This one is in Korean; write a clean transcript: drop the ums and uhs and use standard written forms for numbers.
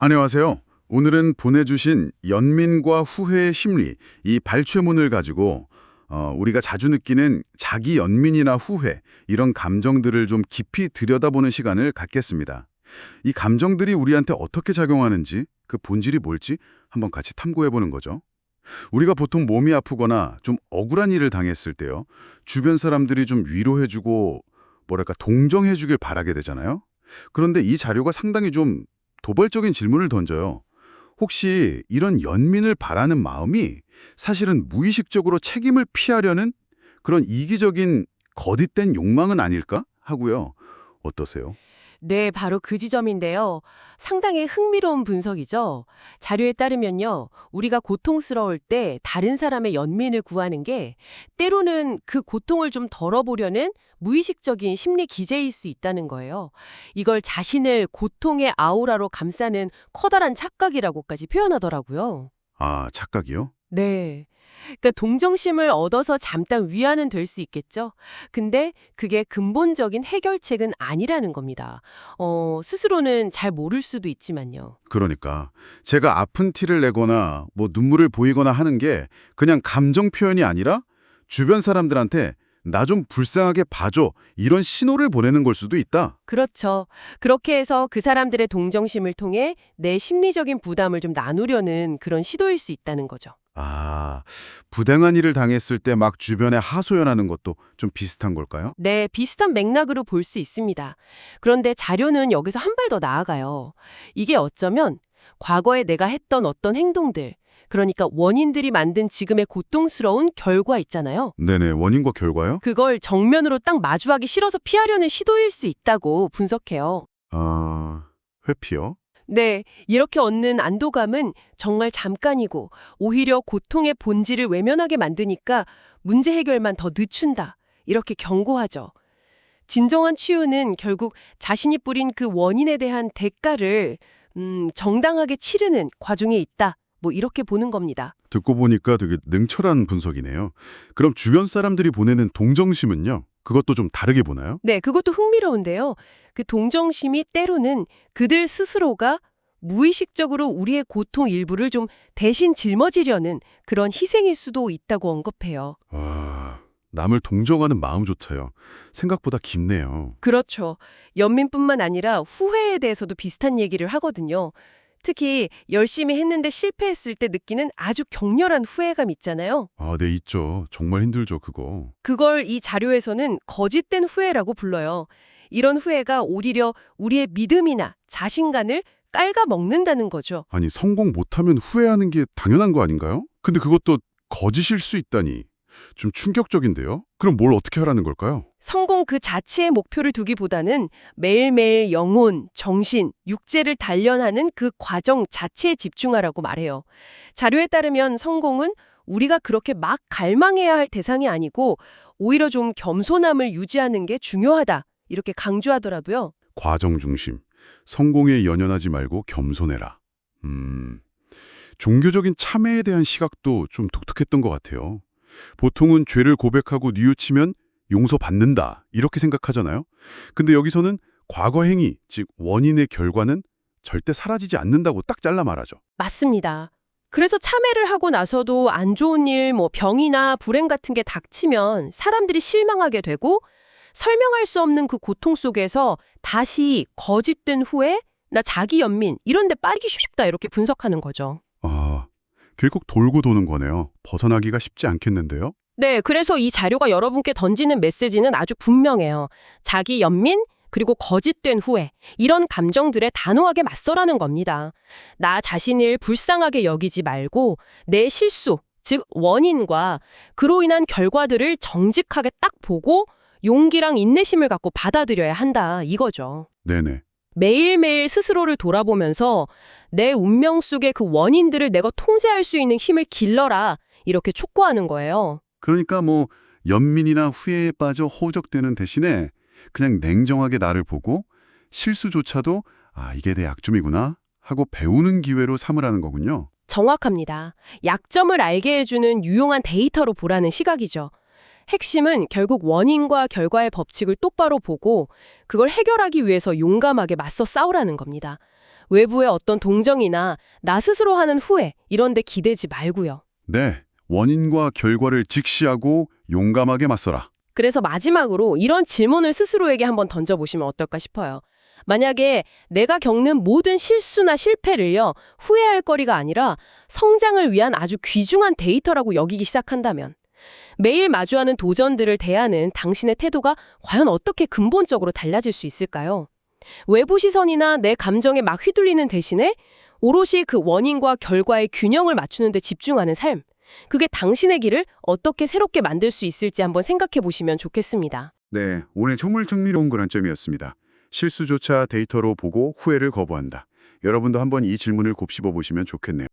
안녕하세요. 오늘은 보내주신 연민과 후회의 심리, 이 발췌문을 가지고 우리가 자주 느끼는 자기 연민이나 후회, 이런 감정들을 좀 깊이 들여다보는 시간을 갖겠습니다. 이 감정들이 우리한테 어떻게 작용하는지, 그 본질이 뭘지 한번 같이 탐구해보는 거죠. 우리가 보통 몸이 아프거나 좀 억울한 일을 당했을 때요, 주변 사람들이 좀 위로해주고, 뭐랄까, 동정해주길 바라게 되잖아요. 그런데 이 자료가 상당히 좀 도발적인 질문을 던져요. 혹시 이런 연민을 바라는 마음이 사실은 무의식적으로 책임을 피하려는 그런 이기적인 거짓된 욕망은 아닐까 하고요. 어떠세요? 네, 바로 그 지점인데요. 상당히 흥미로운 분석이죠. 자료에 따르면요, 우리가 고통스러울 때 다른 사람의 연민을 구하는 게 때로는 그 고통을 좀 덜어보려는 무의식적인 심리 기제일 수 있다는 거예요. 이걸 자신을 고통의 아우라로 감싸는 커다란 착각이라고까지 표현하더라고요. 아, 착각이요? 네. 그러니까 동정심을 얻어서 잠깐 위안은 될 수 있겠죠. 근데 그게 근본적인 해결책은 아니라는 겁니다. 스스로는 잘 모를 수도 있지만요. 그러니까 제가 아픈 티를 내거나 뭐 눈물을 보이거나 하는 게 그냥 감정 표현이 아니라 주변 사람들한테 나 좀 불쌍하게 봐줘 이런 신호를 보내는 걸 수도 있다. 그렇죠. 그렇게 해서 그 사람들의 동정심을 통해 내 심리적인 부담을 좀 나누려는 그런 시도일 수 있다는 거죠. 아, 부당한 일을 당했을 때 막 주변에 하소연하는 것도 좀 비슷한 걸까요? 네, 비슷한 맥락으로 볼 수 있습니다. 그런데 자료는 여기서 한 발 더 나아가요. 이게 어쩌면 과거에 내가 했던 어떤 행동들, 그러니까 원인들이 만든 지금의 고통스러운 결과 있잖아요. 네네, 원인과 결과요? 그걸 정면으로 딱 마주하기 싫어서 피하려는 시도일 수 있다고 분석해요. 아, 회피요? 네, 이렇게 얻는 안도감은 정말 잠깐이고 오히려 고통의 본질을 외면하게 만드니까 문제 해결만 더 늦춘다. 이렇게 경고하죠. 진정한 치유는 결국 자신이 뿌린 그 원인에 대한 대가를 정당하게 치르는 과정에 있다. 뭐 이렇게 보는 겁니다. 듣고 보니까 되게 냉철한 분석이네요. 그럼 주변 사람들이 보내는 동정심은요? 그것도 좀 다르게 보나요? 네, 그것도 흥미로운데요. 그 동정심이 때로는 그들 스스로가 무의식적으로 우리의 고통 일부를 좀 대신 짊어지려는 그런 희생일 수도 있다고 언급해요. 와, 남을 동정하는 마음조차요. 생각보다 깊네요. 그렇죠. 연민뿐만 아니라 후회에 대해서도 비슷한 얘기를 하거든요. 특히 열심히 했는데 실패했을 때 느끼는 아주 격렬한 후회감 있잖아요. 아, 네, 있죠. 정말 힘들죠, 그거. 그걸 이 자료에서는 거짓된 후회라고 불러요. 이런 후회가 오히려 우리의 믿음이나 자신감을 깔아먹는다는 거죠. 아니, 성공 못하면 후회하는 게 당연한 거 아닌가요? 근데 그것도 거짓일 수 있다니. 좀 충격적인데요? 그럼 뭘 어떻게 하라는 걸까요? 성공 그 자체의 목표를 두기보다는 매일매일 영혼, 정신, 육체를 단련하는 그 과정 자체에 집중하라고 말해요. 자료에 따르면 성공은 우리가 그렇게 막 갈망해야 할 대상이 아니고 오히려 좀 겸손함을 유지하는 게 중요하다. 이렇게 강조하더라고요. 과정 중심. 성공에 연연하지 말고 겸손해라. 종교적인 참회에 대한 시각도 좀 독특했던 것 같아요. 보통은 죄를 고백하고 뉘우치면 용서받는다 이렇게 생각하잖아요. 근데 여기서는 과거 행위, 즉 원인의 결과는 절대 사라지지 않는다고 딱 잘라 말하죠. 맞습니다. 그래서 참회를 하고 나서도 안 좋은 일, 뭐 병이나 불행 같은 게 닥치면 사람들이 실망하게 되고 설명할 수 없는 그 고통 속에서 다시 거짓된 후회, 나 자기 연민 이런 데 빠지기 쉽다 이렇게 분석하는 거죠. 아, 결국 돌고 도는 거네요. 벗어나기가 쉽지 않겠는데요? 네, 그래서 이 자료가 여러분께 던지는 메시지는 아주 분명해요. 자기 연민, 그리고 거짓된 후회, 이런 감정들에 단호하게 맞서라는 겁니다. 나 자신을 불쌍하게 여기지 말고 내 실수, 즉 원인과 그로 인한 결과들을 정직하게 딱 보고 용기랑 인내심을 갖고 받아들여야 한다, 이거죠. 네네. 매일매일 스스로를 돌아보면서 내 운명 속의 그 원인들을 내가 통제할 수 있는 힘을 길러라, 이렇게 촉구하는 거예요. 그러니까 뭐 연민이나 후회에 빠져 허우적대는 대신에 그냥 냉정하게 나를 보고 실수조차도 아, 이게 내 약점이구나 하고 배우는 기회로 삼으라는 거군요. 정확합니다. 약점을 알게 해주는 유용한 데이터로 보라는 시각이죠. 핵심은 결국 원인과 결과의 법칙을 똑바로 보고 그걸 해결하기 위해서 용감하게 맞서 싸우라는 겁니다. 외부의 어떤 동정이나 나 스스로 하는 후회 이런 데 기대지 말고요. 네, 원인과 결과를 직시하고 용감하게 맞서라. 그래서 마지막으로 이런 질문을 스스로에게 한번 던져보시면 어떨까 싶어요. 만약에 내가 겪는 모든 실수나 실패를요, 후회할 거리가 아니라 성장을 위한 아주 귀중한 데이터라고 여기기 시작한다면, 매일 마주하는 도전들을 대하는 당신의 태도가 과연 어떻게 근본적으로 달라질 수 있을까요? 외부 시선이나 내 감정에 막 휘둘리는 대신에 오롯이 그 원인과 결과의 균형을 맞추는 데 집중하는 삶, 그게 당신의 길을 어떻게 새롭게 만들 수 있을지 한번 생각해 보시면 좋겠습니다. 네, 오늘 정말 흥미로운 관점이었습니다. 실수조차 데이터로 보고 후회를 거부한다. 여러분도 한번 이 질문을 곱씹어 보시면 좋겠네요.